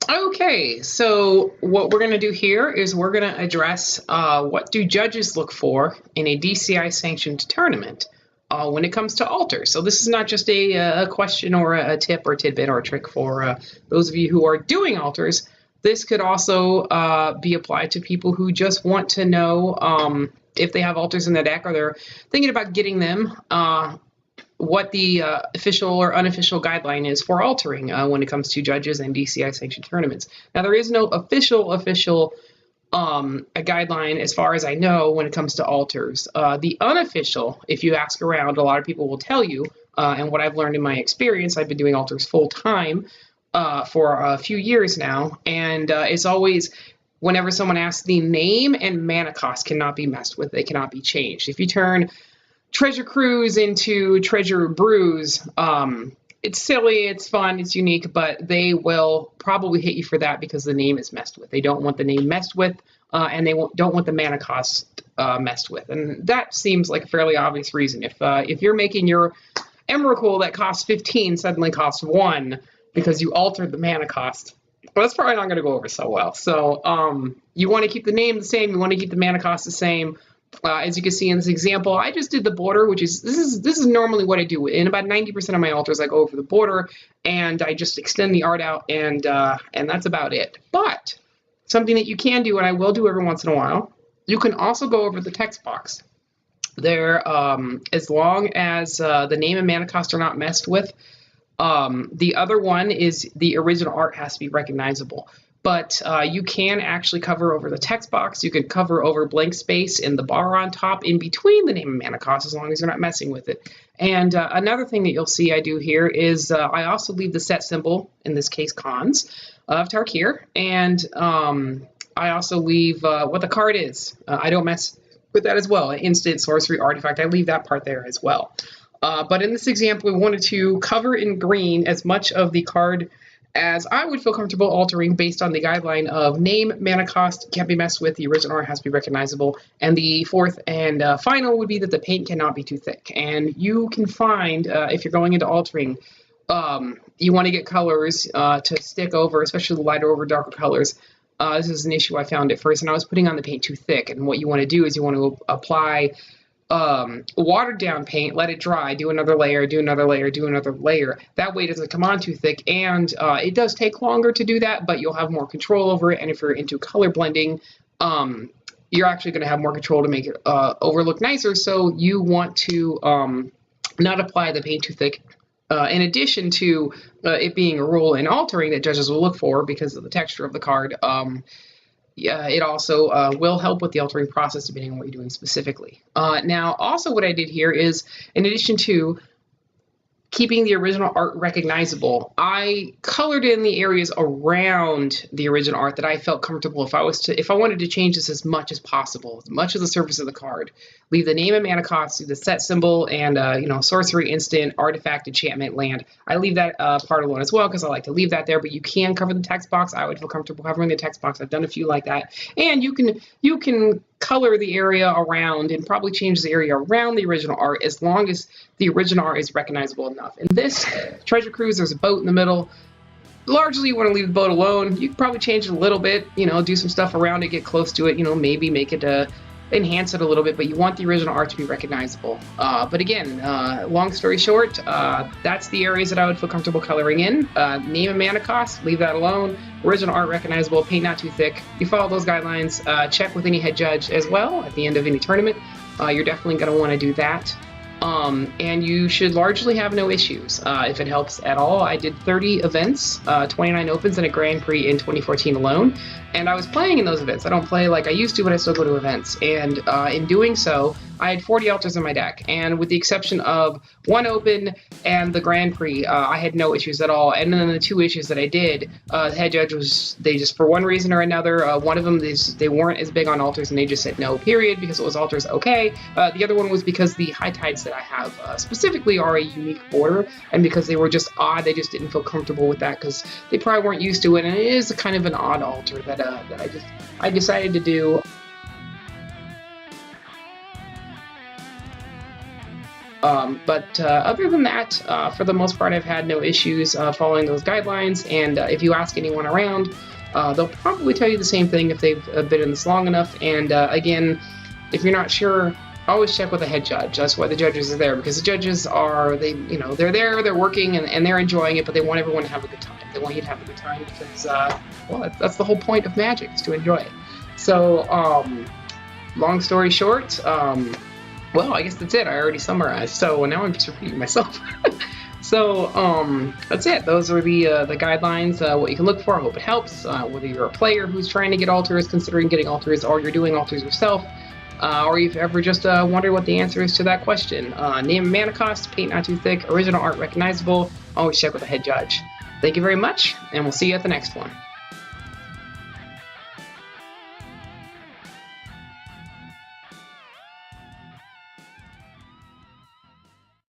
Okay, so what we're going to do here is we're going to address what do judges look for in a DCI sanctioned tournament when it comes to alters. So this is not just a question or a tip or tidbit or a trick for those of you who are doing alters. This could also be applied to people who just want to know if they have alters in their deck or they're thinking about getting them, what the official or unofficial guideline is for altering when it comes to judges and DCI sanctioned tournaments. Now, there is no official a guideline as far as I know when it comes to alters. The unofficial, if you ask around, a lot of people will tell you, and what I've learned in my experience, I've been doing alters full time for a few years now, and it's always whenever someone asks, the name and mana cost cannot be messed with. They cannot be changed. If you turn Treasure Cruise into Treasure Brews, it's silly, it's fun, it's unique, but they will probably hit you for that because the name is messed with. They don't want the name messed with, and they don't want the mana cost messed with. And that seems like a fairly obvious reason. If you're making your Emrakul that costs 15 suddenly costs 1 because you altered the mana cost, well, that's probably not going to go over so well. So you want to keep the name the same, you want to keep the mana cost the same. As you can see in this example, I just did the border, which is this is normally what I do. In about 90% of my alters, I go over the border and I just extend the art out, and that's about it. But something that you can do, and I will do every once in a while, you can also go over the text box. There, as long as the name and mana cost are not messed with. The other one is the original art has to be recognizable. But you can actually cover over the text box. You can cover over blank space in the bar on top in between the name and mana cost as long as you're not messing with it. And another thing that you'll see I do here is I also leave the set symbol, in this case cons, of Tarkir. And I also leave what the card is. I don't mess with that as well. Instant, sorcery, artifact, I leave that part there as well. But in this example, we wanted to cover in green as much of the card as I would feel comfortable altering based on the guideline of name, mana cost, can't be messed with, the original art has to be recognizable, and the fourth and final would be that the paint cannot be too thick. And you can find, if you're going into altering, you want to get colors to stick over, especially the lighter over darker colors. This is an issue I found at first, and I was putting on the paint too thick, and what you want to do is you want to apply watered down paint, let it dry, do another layer, do another layer, do another layer. That way it doesn't come on too thick, and it does take longer to do that, but you'll have more control over it. And if you're into color blending, you're actually going to have more control to make it overlook nicer. So you want to not apply the paint too thick. In addition to it being a rule in altering that judges will look for because of the texture of the card, yeah, it also will help with the altering process depending on what you're doing specifically. Now, also what I did here is, in addition to keeping the original art recognizable, I colored in the areas around the original art that I felt comfortable if I wanted to change this as much as possible, as much of the surface of the card. Leave the name and mana cost, do the set symbol, and sorcery, instant, artifact, enchantment, land. I leave that part alone as well because I like to leave that there, but you can cover the text box. I would feel comfortable covering the text box. I've done a few like that. And you can color the area around and probably change the area around the original art as long as the original art is recognizable enough. In this Treasure Cruise, there's a boat in the middle. Largely, you want to leave the boat alone. You can probably change it a little bit, do some stuff around it, get close to it, maybe make it enhance it a little bit, but you want the original art to be recognizable. But again, long story short, that's the areas that I would feel comfortable coloring in. Name and mana cost, leave that alone. Original art recognizable, paint not too thick. You follow those guidelines, check with any head judge as well at the end of any tournament. You're definitely going to want to do that. And you should largely have no issues if it helps at all. I did 30 events, 29 opens, and a Grand Prix in 2014 alone. And I was playing in those events. I don't play like I used to, but I still go to events. And in doing so, I had 40 alters in my deck. And with the exception of one open and the Grand Prix, I had no issues at all. And then the two issues that I did, the head judge they just, for one reason or another, one of them, they weren't as big on alters and they just said no, period, because it was alters okay. The other one was because the high tides that I have specifically are a unique border, and because they were just odd, they just didn't feel comfortable with that because they probably weren't used to it, and it is kind of an odd alter that I decided to do. But other than that, for the most part, I've had no issues following those guidelines. And if you ask anyone around, they'll probably tell you the same thing if they've been in this long enough. And again, if you're not sure, always check with the head judge. That's why the judges are there, because the judges are, they're there, they're working, and they're enjoying it, but they want everyone to have a good time. They want you to have a good time because, well, that's the whole point of magic, is to enjoy it. So, long story short, well, I guess that's it. I already summarized. So now I'm just repeating myself. So that's it. Those are the guidelines, what you can look for. I hope it helps. Whether you're a player who's trying to get alters, considering getting alters, or you're doing alters yourself, or you've ever just wondered what the answer is to that question. Name and mana cost, paint not too thick, original art recognizable. Always check with the head judge. Thank you very much, and we'll see you at the next one.